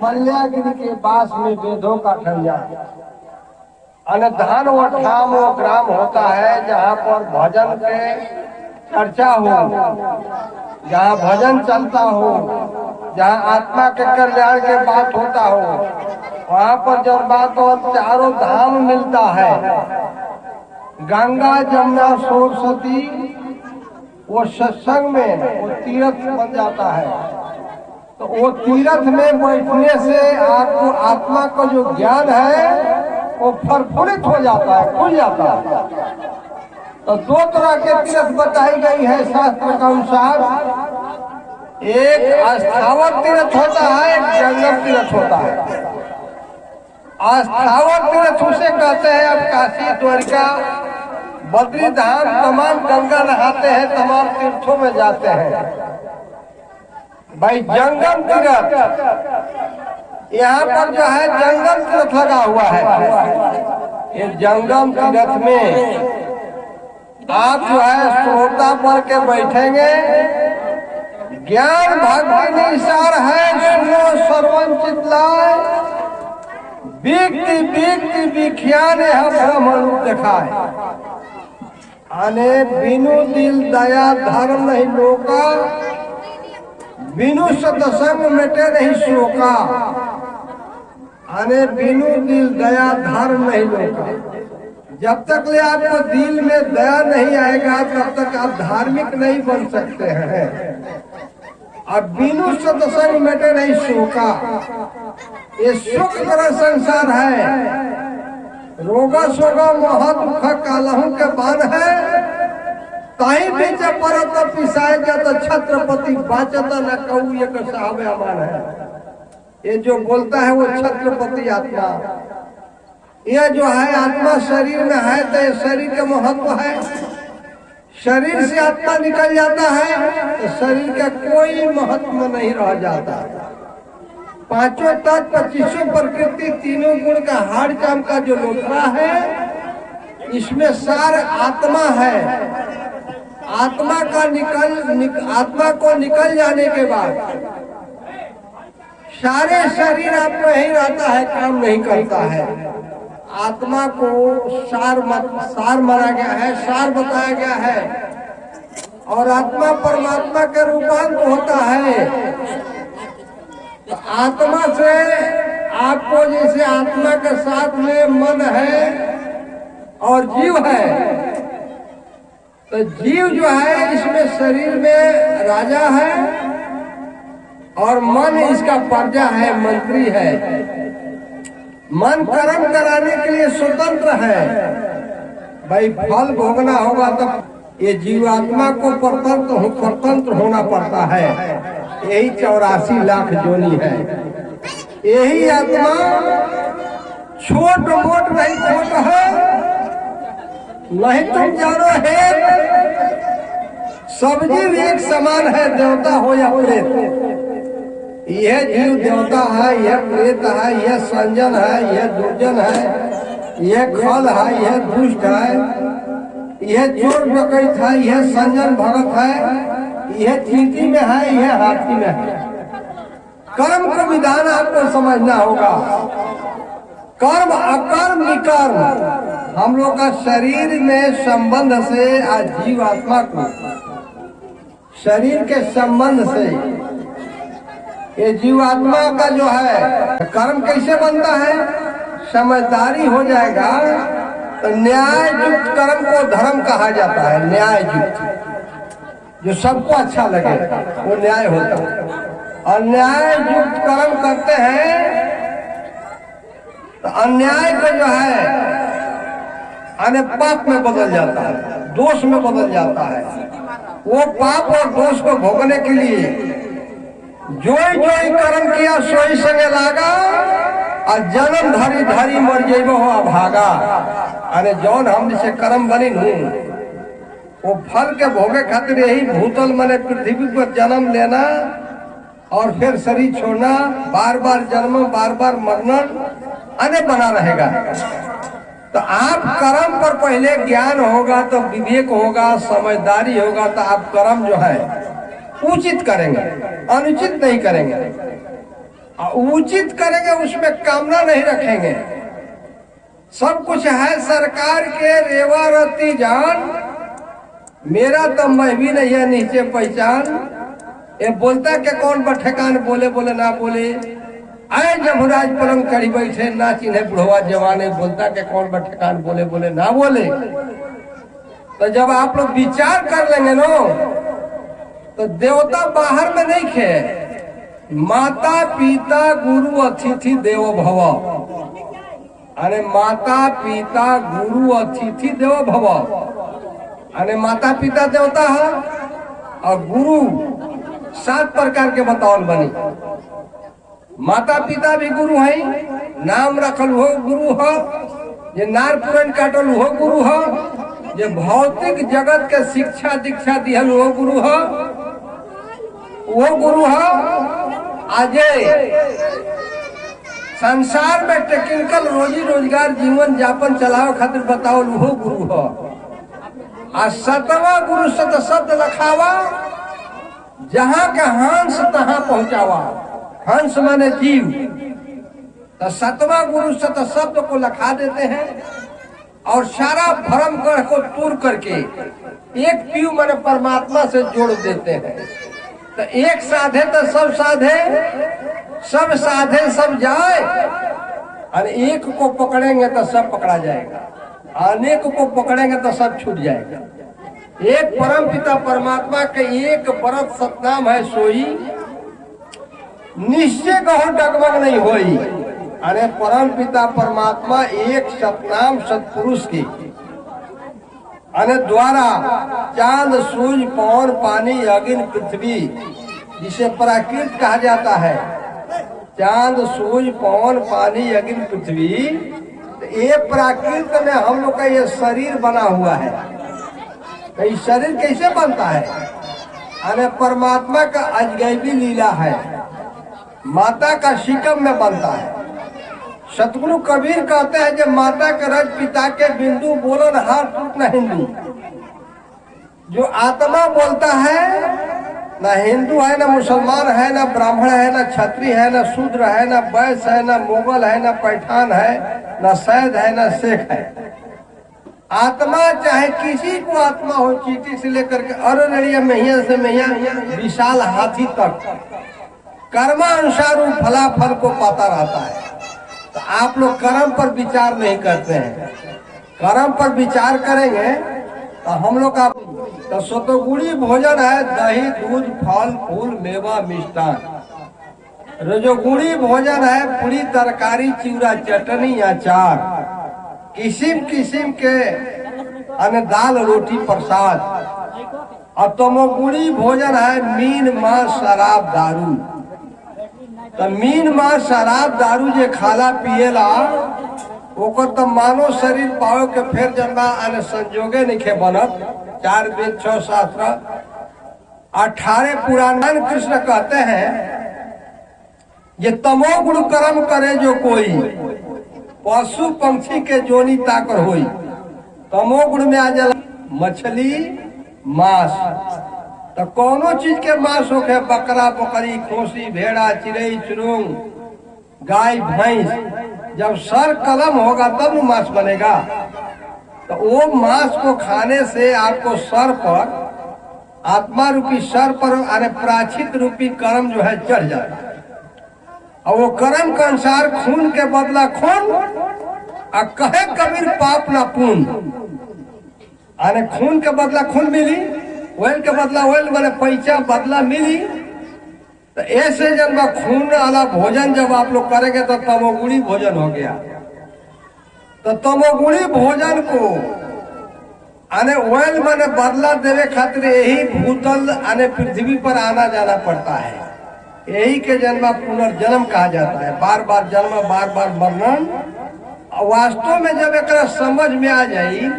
मल्यागिरी के पास में वेदों का ठंजा अनधान व ठाम व ग्राम होता है, जहाँ पर भजन के चर्चा हो, जहाँ भजन चलता हो, जहाँ आत्मा के कल्याण के बात होता हो, वहाँ पर जब बात हो चारों धाम मिलता है। गंगा जमुना सरस्वती वो सत्संग में वो तीर्थ बन जाता है। तो वो तीर्थ में बैठने से आपको आत्मा का जो ज्ञान है वो प्रफुल्लित हो जाता है, खुल जाता है। तो दो तरह के तीर्थ बताई गई है शास्त्र के अनुसार। एक अस्थावर तीर्थ होता है, एक जंगम तीर्थ होता है। अस्थावर तीर्थ उसे कहते हैं, अब काशी द्वारिका बद्री धाम तमाम गंगा नहाते हैं, तमाम तीर्थों में जाते हैं। भाई जंगम तीर्थ यहाँ पर जो है जंगम तीर्थ लगा हुआ है। ये जंगम तीर्थ में आप जो है श्रोता पर के बैठेंगे, ज्ञान भक्ति निसार है, सुनो सर्वन चितलाय, व्यक्ति व्यक्ति विख्यान ब्रह्म दिखाए। आने बिनु दिल दया धर्म नहीं लोका, बिनु सत्संग मिटे नहीं शोका। आने बिनु दिल दया धर्म नहीं लोका। जब तक ले आपको दिल में दया नहीं आएगा तब तक आप धार्मिक नहीं बन सकते हैं। अब बिनु सत्संग मिटे नहीं शोका, ये सुख तरह संसार है। रोगा सोगा मोह दुख कालहू के बान है, ताही बीच परत पिसाए जाता छत्रपति बाचत न कहू ये साहब अमान है। ये जो बोलता है वो छत्रपति आत्मा। यह जो है आत्मा शरीर में है तो ये शरीर के महत्व है। शरीर से आत्मा निकल जाता है तो शरीर का कोई महत्व नहीं रह जाता। पांचों तत्व 25 प्रकृति तीनों गुण का हाड़ चाम का जो लोथरा है, इसमें सार आत्मा है। आत्मा को निकल जाने के बाद सारे शरीर आपको यही रहता है, काम नहीं करता है। आत्मा को सार माना गया है, सार बताया गया है। और आत्मा परमात्मा के रूपांतर होता है। तो आत्मा से आपको जैसे आत्मा के साथ में मन है और जीव है, तो जीव जो है इसमें शरीर में राजा है और मन इसका प्रजा है, मंत्री है। मन कर्म कराने के लिए स्वतंत्र है। भाई फल भोगना होगा तब ये जीवात्मा को परतंत्र होना पड़ता है। यही 84 लाख जोनी है। यही आत्मा छोट मोट नहीं छोट है, नहीं तुम जानो है सब जीव एक समान है, देवता हो या प्रेत। यह जीव देवता है, यह प्रेत है, यह संजन है, यह दुर्जन है, यह खल है, यह दुष्ट है, यह चोर डकैत है, यह संजन भगत है, यह चींटी में है, यह हाथी में है। कर्म का विधान आपको समझना होगा। कर्म अकर्म विकर्म हम लोग का शरीर में संबंध से आज जीवात्मा को शरीर के संबंध से ये जीवात्मा का जो है कर्म कैसे बनता है, समझदारी हो जाएगा तो न्याय युक्त कर्म को धर्म कहा जाता है। न्याय युक्त जो सबको अच्छा लगे वो न्याय होता है। और न्याय युक्त कर्म करते हैं तो अन्याय को जो है अने पाप में बदल जाता है, दोष में बदल जाता है। वो पाप और दोष को भोगने के लिए जो कर्म किया सोई संगे लागा और जन्म धरी धरी मर जेबो हो अभागा। अरे जौन हम जैसे कर्म बनी हूँ वो फल के भोगे खातिर यही भूतल मने पृथ्वी पर जन्म लेना और फिर शरीर छोड़ना, बार बार जन्म बार बार मरना अने बना रहेगा। तो आप कर्म पर पहले ज्ञान होगा तो विवेक होगा, समझदारी होगा, तो आप कर्म जो है उचित करेंगे, अनुचित नहीं करेंगे। उचित करेंगे, उसमें कामना नहीं रखेंगे। सब कुछ है सरकार के, रेवा रती जान, मेरा तो मैं भी नहीं है नीचे पहचान। ये बोलता के कौन बठेकान, बोले बोले ना बोले, आए जमराज पलंग चढ़ी बैठे, ना चिन्हे बुढ़वा जवाने, बोलता के कौन बठेकान, बोले बोले ना बोले। तो जब आप लोग विचार कर लेंगे नो, तो देवता बाहर में नहीं खे, माता पिता गुरु अतिथि देवो भव। अरे माता पिता गुरु अतिथि देवो भव। अरे माता पिता देवता है और गुरु 7 प्रकार के बताओल बनी। माता पिता भी गुरु है, नाम रखल हो गुरु हो, ये नार पुराण काटल हो गुरु हो, ये भौतिक जगत के शिक्षा दीक्षा दिहल हो गुरु हो, वो गुरु हो। आज संसार में टेक्निकल रोजी रोजगार जीवन यापन चलावे खातिर बताओ वो गुरु हो। आ 7वां गुरु सत शब्द लखावा, जहां के हंस तहां पहुंचावा। हंस माने जीव, तो 7वां गुरु सत शब्द को लखा देते हैं और सारा भ्रम ग्रह को दूर करके एक पीयू माने परमात्मा से जोड़ देते हैं। तो एक साधे तो सब साधे, सब साधे सब जाए, और एक को पकड़ेंगे तो सब पकड़ा जाएगा, अनेक को पकड़ेंगे तो सब छूट जाएगा। एक परम पिता परमात्मा के एक व्रत सतनाम है सोई, निश्चय कहो डगमग नहीं होई। अरे परम पिता परमात्मा एक सतनाम सतपुरुष की अने द्वारा चांद सूर्य पवन पानी अग्नि पृथ्वी, जिसे प्राकृत कहा जाता है, चांद सूर्य पवन पानी अग्नि पृथ्वी, ये प्राकृत में हम लोग का ये शरीर बना हुआ है। तो ये शरीर कैसे बनता है? अरे परमात्मा का अजगैबी लीला है, माता का शिकम में बनता है। सतगुरु कबीर कहते हैं जब माता के रज पिता के बिंदु बोलो न हार टूट न हिंदू। जो आत्मा बोलता है, न हिंदू है, न मुसलमान है, न ब्राह्मण है, न क्षत्रिय है, न शूद्र है, न वैश्य है, न मुगल है, न पैठान है, न सैद है, न शेख है। आत्मा चाहे किसी को आत्मा हो, चींटी से लेकर के अररिया मैया से मैया विशाल हाथी तक, कर्मानुसार फलाफल को पाता रहता है। तो आप लोग कर्म पर विचार नहीं करते हैं। कर्म पर विचार करेंगे तो हम लोग का तो सतोगुणी भोजन है, दही दूध फल फूल मेवा मिष्टान। रजोगुणी भोजन है, पूरी तरकारी चिवड़ा चटनी अचार, किस्म किस्म के अन्न दाल रोटी प्रसाद। और तमोगुणी भोजन है, मीन मांस शराब दारू। तो मीन मांस शराब दारू जे खाला पिएला, ओकर तो मानो शरीर पाओ के फिर जन्मा आने संजोगे नहीं खे बनत। 4 वेद 6 शास्त्र 18 पुराण। कृष्ण कहते हैं ये तमोगुण कर्म करे जो कोई, पशु पंछी के जोनी ताकर होई। तमोगुण में आ जाला मछली मांस। तो कोनो चीज के मांस होके, बकरा बकरी खोसी भेड़ा चिड़ई चुरुंग गाय भैंस, जब सर कलम होगा तब मांस बनेगा। तो वो मांस को खाने से आपको सर पर, आत्मा रूपी सर पर अरे प्राचित रूपी कर्म जो है चढ़ जाता है। और वो कर्म के अनुसार खून के बदला खून, और कहे कबीर पाप ना पुण्य। अरे खून के बदला खून मिली, वेल के बदला वेल मैंने पैसा बदला मिली। तो ऐसे जब खून वाला भोजन जब आप लोग करेंगे तो तमोगुणी भोजन हो गया। तो तमोगुणी भोजन को आने वेल मैंने बदला देवे खातिर यही भूतल आने पृथ्वी पर आना जाना पड़ता है। यही के जन्म पुनर्जन्म कहा जाता है, बार बार जन्म बार बार मरण। वास्तव में जब एक समझ में आ जाई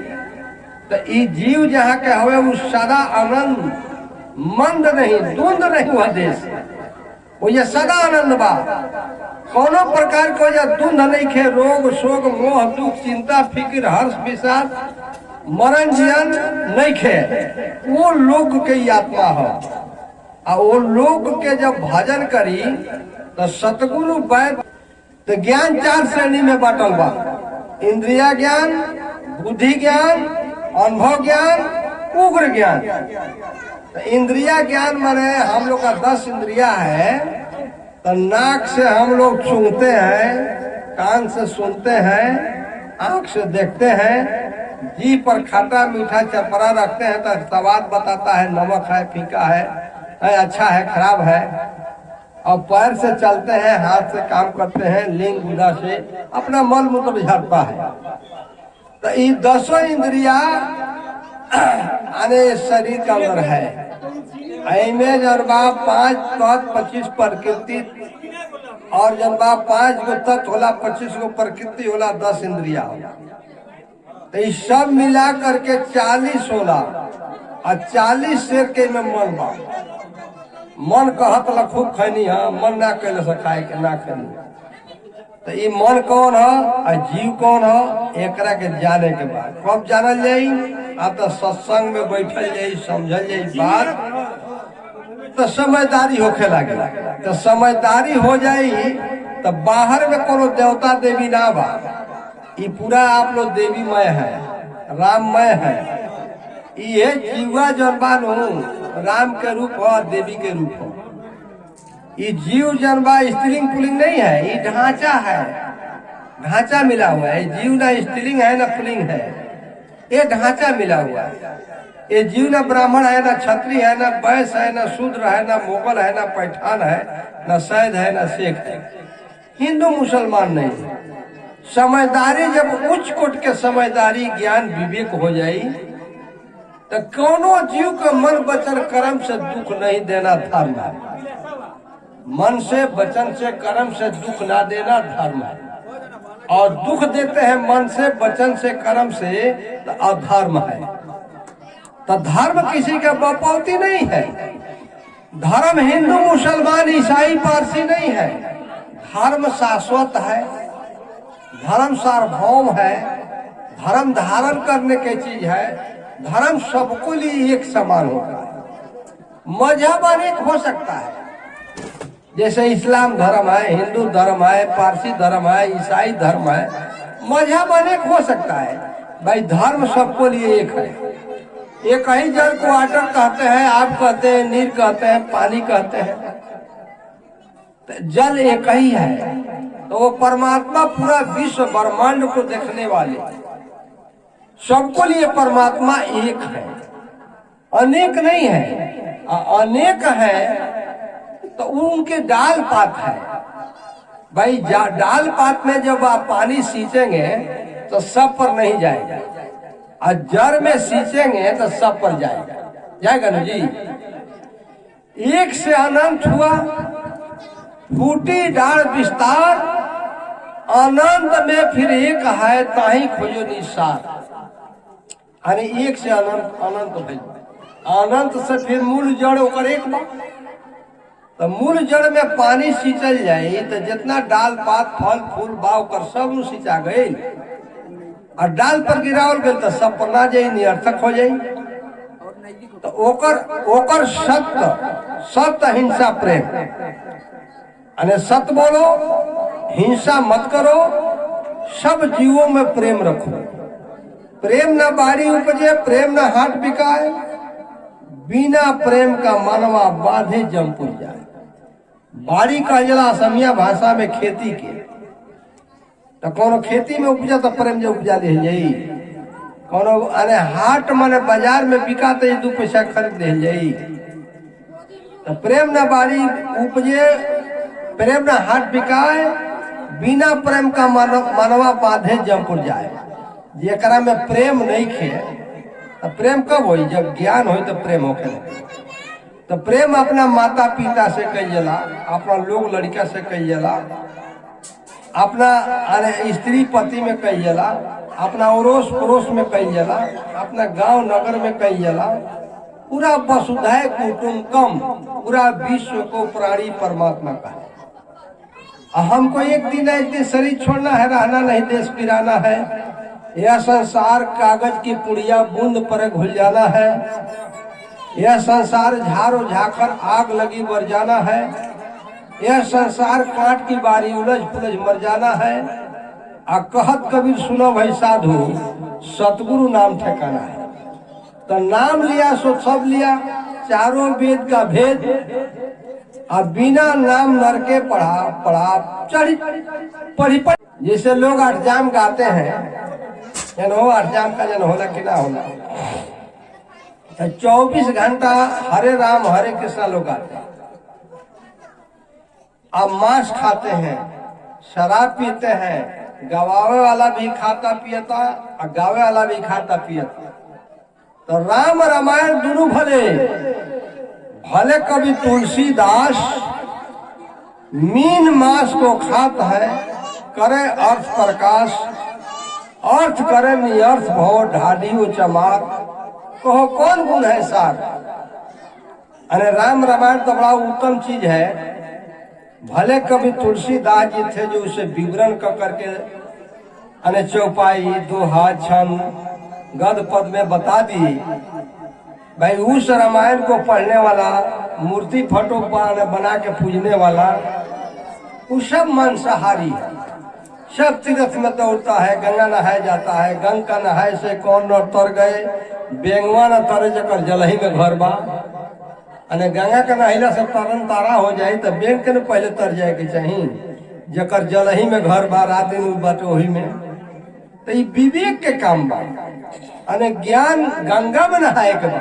तो ये जीव जहाँ के हवे वो सदा आनंद मंद नहीं, द्वंद नहीं हुआ देश, वो ये सदा आनंद बा। कोनो प्रकार को यह द्वंद नहीं खे, रोग शोक मोह दुख चिंता फिक्र हर्ष विषाद मरण जीवन नहीं खे। वो लोग के आत्मा हो। और वो लोग के जब भजन करी तो सतगुरु वैद्य तो ज्ञान 4 श्रेणी में बांटल बा। इंद्रिया ज्ञान, बुद्धि ज्ञान, अनुभव ज्ञान, उग्र ज्ञान। तो इंद्रिया ज्ञान माने हम लोग का 10 इंद्रिया है। तो नाक से हम लोग सूंघते हैं, कान से सुनते हैं, आंख से देखते हैं, जीभ पर खट्टा मीठा चरपरा रखते हैं तो स्वाद बताता है, नमक है, फीका है, अच्छा है, खराब है। और पैर से चलते हैं, हाथ से काम करते हैं, लिंग गुदा से अपना मल मूत्र झाड़ता है। तो ये 10 इंद्रिया आने शरीर के अंदर है। इमें जनबा 5 तत्व 25 प्रकृति और जनबा 5 गो तत्व होला, 25 गो प्रकृति होला, 10 इंद्रिया होला। तो ये सब मिला करके 40 होला और 40 शेर के में मन बा। मन कहत ला खूब खैनी है, मन ना कैले से खाए के ना खैनी। तो ये मन कौन है और जीव कौन है, एकरा के जाने के बाद कब जानल जाई? अब तो सत्संग में बैठल जाई, समझल जाई बात, तो समझदारी होखे लगे। तो समझदारी हो जाई तो बाहर में कोनो देवता देवी ना बा। ये पूरा आप लोग देवीमय है, राममय है। ये जीवा जनबानु राम के रूप हो, देवी के रूप हो। ये जीव जनबा स्त्रीलिंग पुलिंग नहीं है, ये ढांचा है, ढांचा मिला हुआ है। जीव ना स्त्रीलिंग है ना पुलिंग है, ये ढांचा मिला हुआ है। ये जीव ना ब्राह्मण है, ना क्षत्रिय है, ना वैश्य है, ना शूद्र है, ना मुगल है, ना पैठान है, ना सैद है, ना शेख है, हिंदू मुसलमान नहीं है। समझदारी जब उच्च कोट के समझदारी ज्ञान विवेक हो जाई तो कोनो जीव के मन वचन कर्म से दुख नहीं देना धर्म है। मन से वचन से कर्म से दुख ना देना धर्म है। और दुख देते हैं मन से वचन से कर्म से तो अधर्म है। तो धर्म किसी का बपौती नहीं है। धर्म हिंदू मुसलमान ईसाई पारसी नहीं है। धर्म शाश्वत है, धर्म सार्वभौम है, धर्म धारण करने की चीज है। धर्म सबको लिए एक समान होता है। मजहब अनेक हो सकता है, जैसे इस्लाम धर्म है, हिंदू धर्म है, पारसी धर्म है, ईसाई धर्म है। मजहब अनेक हो सकता है, भाई धर्म सबको लिए एक है। एक ही जल को वाटर कहते हैं, आप कहते हैं, नीर कहते हैं, पानी कहते हैं। तो जल एक ही है। तो वो परमात्मा पूरा विश्व ब्रह्मांड को देखने वाले सबको लिए परमात्मा एक है, अनेक नहीं है। अनेक है तो उनके डाल पात है। भाई डाल पात में जब आप पानी सींचेंगे तो सब पर नहीं जाएगा, और जड़ में सींचेंगे तो सब पर जाएगा। जाएगा ना जी? एक से अनंत हुआ, फूटी डाल विस्तार, अनंत में फिर एक है, ताही खोजो निसार। अरे एक से अनंत, अनंत भाई अनंत से फिर मूल जड़ ओकर एक बा। तो मूल जड़ में पानी सींचल जाए तो जितना डाल पात फल फूल बा ओकर सब सींचा गई, और डाल पर गिरावल गई तो सब पर ना जाई, निरर्थक हो जाई। तो ओकर सत्य हिंसा प्रेम, अने सत्य बोलो, हिंसा मत करो, सब जीवों में प्रेम रखो। प्रेम न बाड़ी उपजे, प्रेम न हाट बिकाए, बिना प्रेम का मानवा बाधे जमपुर जाए। बाड़ी का जला असमिया भाषा में खेती के, तो कोनो खेती में उपजा तो प्रेम जो उपजा दे जाई, कोनो अरे हाट माने बाजार में बिका तो 2 पैसा खरीद ले जाई। तो प्रेम न बाड़ी उपजे, प्रेम न हाट बिकाए, बिना प्रेम का मानवा बाधे जमपुर जाए। जेकरा में प्रेम नहीं खे तो प्रेम कब होई? जब ज्ञान होई तो प्रेम होके। तो प्रेम अपना माता पिता से कई जला, अपना लोग लड़का से कई जला, अपना अरे स्त्री पति में कई जला, अपना अड़ोस पड़ोस में कई जला, अपना गांव नगर में कई जला। पूरा वसुधैव कुटुंबकम, पूरा विश्व को प्राणी परमात्मा का है। हमको एक दिन शरीर छोड़ना है, रहना नहीं, देश पिराना है। यह संसार कागज की पुड़िया बूंद पर घुल जाना है। यह संसार झाड़ो झाकर आग लगी मर जाना है। यह संसार काट की बारी उलझ पुलझ मर जाना है। आ कहत कबीर सुनो भाई साधु, सतगुरु नाम ठिकाना है। तो नाम लिया सो सब लिया, चारों वेद का भेद। अब बिना नाम नर के पढ़ा चढ़ी पढ़ी। जैसे लोग अष्टजाम गाते हैं, जन हो अष्टजाम का जन होला कि ना होला, 24 घंटा हरे राम हरे कृष्णा लोग गाते हैं। अब मांस खाते हैं, शराब पीते हैं, गवावे वाला भी खाता पियता और गावे वाला भी खाता पियता। तो राम रामायण दोनों भले भले। कभी तुलसीदास मीन मांस को खाता है, करे अर्थ प्रकाश, अर्थ करे नियर्थ भव ढाढ़ी चमार। कहो कौन गुण है सार। अरे राम रामायण तो बड़ा उत्तम चीज है। भले कभी तुलसीदास जी थे जो उसे विवरण कर करके अने चौपाई दोहा छंद गद पद में बता दी। भाई उस रामायण को पढ़ने वाला, मूर्ति फोटो बना के पूजने वाला, वो सब मांसाहारी है। सब तीर्थ में दौड़ता है, गंगा नहाए जाता है। गंग का नहाए से कौन न तर गए, बेंगवा न तरे जकर जलही में घर बा। अने गंगा का नहिला से तरन तारा हो जाए तो बेंग के न पहले तर जाए के चाहिए, जकर जलही में घर बा, रात दिन बाटे वही में। तो ये विवेक के काम बा। अने ज्ञान गंगा में नहाए के बा।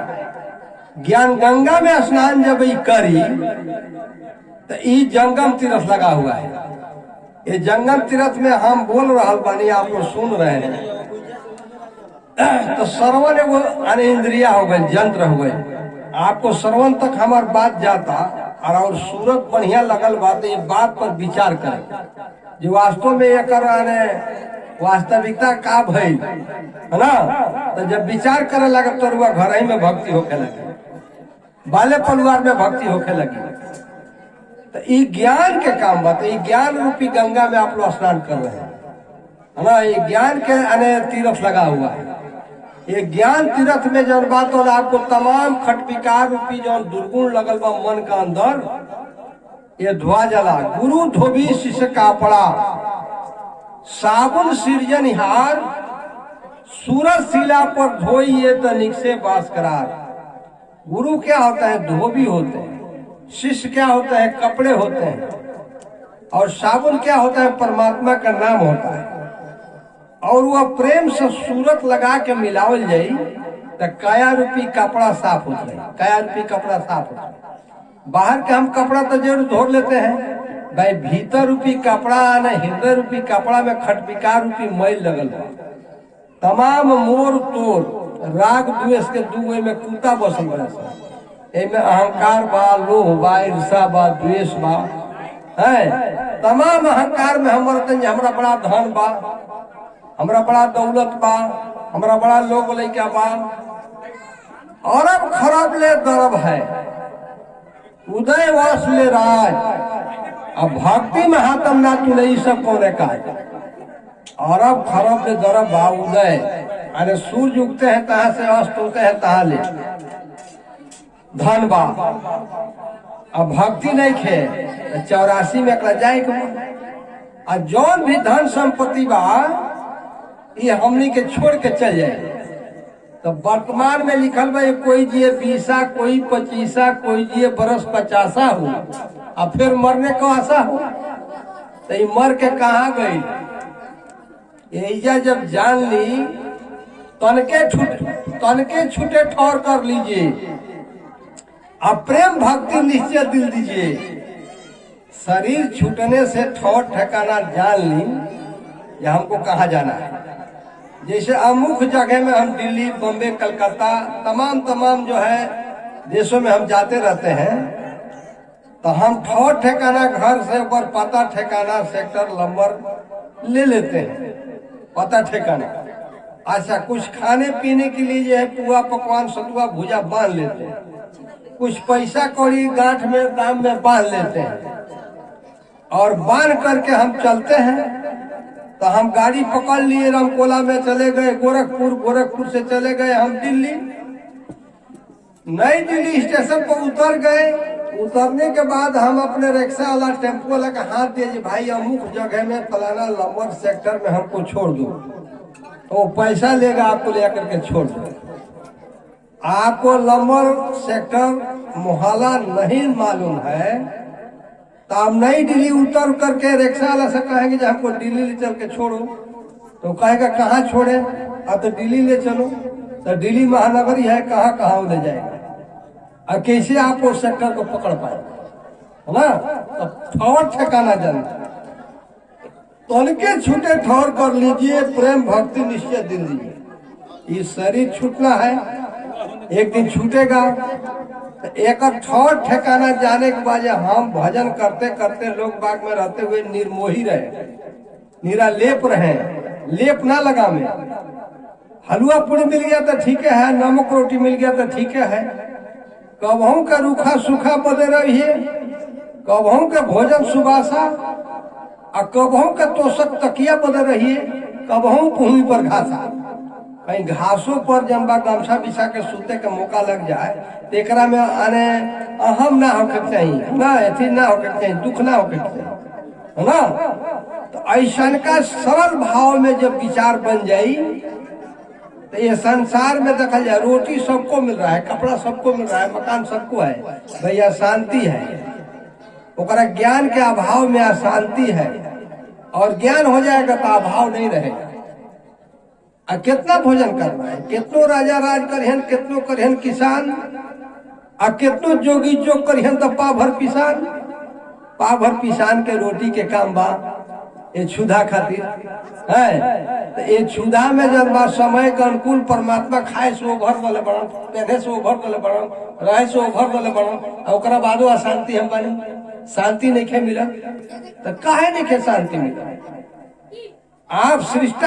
ज्ञान गंगा में स्नान जब ई करी तो ई जंगम तीर्थ लगा हुआ है। ये जंगम तीर्थ में हम बोल रहा बानी, आप लोग सुन रहे हैं। तो श्रवण एगो अनिंद्रिया हो गए, यंत्र हो गए। आपको श्रवण तक हमार बात जाता और सूरत बढ़िया लगल बात, ये बात पर विचार करें जो वास्तव में एक वास्तविकता का भइल है ना। तो जब विचार करे लगे तो रुआ घर ही में भक्ति होके लगे, बाले परिवार में भक्ति होके लगी। तो ये ज्ञान के काम बात है। ये ज्ञान रूपी गंगा में आप लोग स्नान कर रहे हैं, है ना। ये ज्ञान के अने तीर्थ लगा हुआ है। ये ज्ञान तीर्थ में जो बात हो, आपको तमाम खटपिकार रूपी जो दुर्गुण लगल बा मन का अंदर, ये धुआ जला। गुरु धोबी शिष्य कापड़ा, साबुन सिरजनहार, सूरज शिला पर धोइए तो निकसे बास करार। गुरु क्या होता है? धोबी होते हैं। शिष्य क्या होता है? कपड़े होते हैं। और साबुन क्या होता है? परमात्मा का नाम होता है। और वह प्रेम से सूरत लगा के मिलावल जाई तो काया रूपी कपड़ा साफ हो जाए। काया रूपी कपड़ा साफ हो जाए। बाहर के हम कपड़ा तो जरूर धो लेते हैं भाई, भीतर रूपी कपड़ा न हृदय रूपी कपड़ा में खटपिकार रूपी मैल लगल बा। तमाम मोर तोर राग द्वेष के दुए में कुत्ता बसल बड़ा सा। एमे अहंकार बा, लोभ बा, ईर्षा बा, द्वेष बा, है। तमाम अहंकार में हमरा बड़ा धन बा, हमरा बड़ा दौलत बा, हमरा बड़ा लोग लैका बा। और अब खराब ले दरब है, उदय वास ले राज। अब भक्ति में हाथम ना तू नहीं सब कोने का। और अब खराब ले दरब बा उदय, अरे सूर्य उगते हैं तहाँ से अस्त होते हैं तहाँ ले धन बा। अब भक्ति नहीं खे 84 में एकला जाए के। और जौन भी धन संपत्ति बा ये हमनी के छोड़ के चल जाए। तो वर्तमान में लिखल बा कोई जिए 20, कोई 25, कोई जिए बरस 50 हो, और फिर मरने को आशा हो। तो ये मर के कहाँ गई? यही जब जान ली तनके छूटे ठौर कर लीजिए। अब प्रेम भक्ति निश्चय दिल दीजिए। शरीर छूटने से ठौर ठिकाना जान ली या हमको कहाँ जाना है। जैसे अमुख जगह में हम दिल्ली, बम्बे, कलकत्ता, तमाम जो है देशों में हम जाते रहते हैं। तो हम ठौर ठिकाना घर से ऊपर पता ठिकाना सेक्टर नंबर ले लेते हैं, पता ठिकाना। अच्छा, कुछ खाने पीने के लिए जो है पुआ पकवान सतुआ भुजा बांध लेते हैं। कुछ पैसा कौड़ी गांठ में दाम में बांध लेते हैं। और बांध करके हम चलते हैं। तो हम गाड़ी पकड़ लिए, रामकोला में चले गए गोरखपुर, गोरखपुर से चले गए हम दिल्ली। नई दिल्ली स्टेशन पर उतर गए। उतरने के बाद हम अपने रिक्शा वाला टेम्पो वाला का हाथ दिए जी भाई अमुक जगह में फलाना लंबर सेक्टर में हमको छोड़ दो, तो पैसा लेगा आपको लेकर के छोड़ दो। आपको लंबर सेक्टर मोहल्ला नहीं मालूम है तो आप नई दिल्ली उतर करके रिक्शा वाला से कहेंगे कि हमको दिल्ली ले चल के छोड़ो, तो कहेगा कहाँ छोड़े, अब तो दिल्ली ले चलो, तो दिल्ली महानगरी है, कहाँ कहाँ ले जाएगा और कैसे आप उस सेक्टर को पकड़ पाए, है ना। तो ठौर ठिकाना जानना, तनके छूटे ठौर कर लीजिए, प्रेम भक्ति निश्चय दिन लीजिए। ये शरीर छूटना है, एक दिन छूटेगा। तो एक ठौर ठिकाना जाने के बाद हम भजन करते करते लोग बाग में रहते हुए निर्मोही रहे, निरा लेप रहे, लेप ना लगा में। हलवा पूरी मिल गया तो ठीक है, नमक रोटी मिल गया तो ठीक है, कबहू का रूखा सूखा बदे रहिए, कबहू के भोजन सुबासा और कबहू के तोषक तकिया बदे रहिए, कबहू भूमि पर घासा। कहीं घासों पर जंबा गमछा बिछा के सूते के मौका लग जाए तो एकरा में आने अहम ना होके चाहिए, ना अथी ना होके चाहिए, दुख ना होके चाहिए, है ना। तो ऐसा का सरल भाव में जब विचार बन जाई तो ये संसार में देखा जाए रोटी सबको मिल रहा है, कपड़ा सबको मिल रहा है, मकान सबको है, भैया शांति है। ओकरा ज्ञान के अभाव में अशांति है, और ज्ञान हो जाएगा तो अभाव नहीं रहेगा। आ कितना भोजन करना है, कितनो राजा राज करिहन, कितनो करिहन किसान, आ कितनो जोगी जोग करिहन तो पा भर पिसान के रोटी के काम बा ये क्षुधा खातिर है। तो ये क्षुधा में जब बा समय के अनुकूल परमात्मा खाए से वो घर वाले बनन, पहने से वो घर वाले बनन, रहे से वो घर वाले बनन, और बादो अशांति हम बनी, शांति नहीं खे मिला तो काहे नहीं खे शांति मिला। आप सृष्टा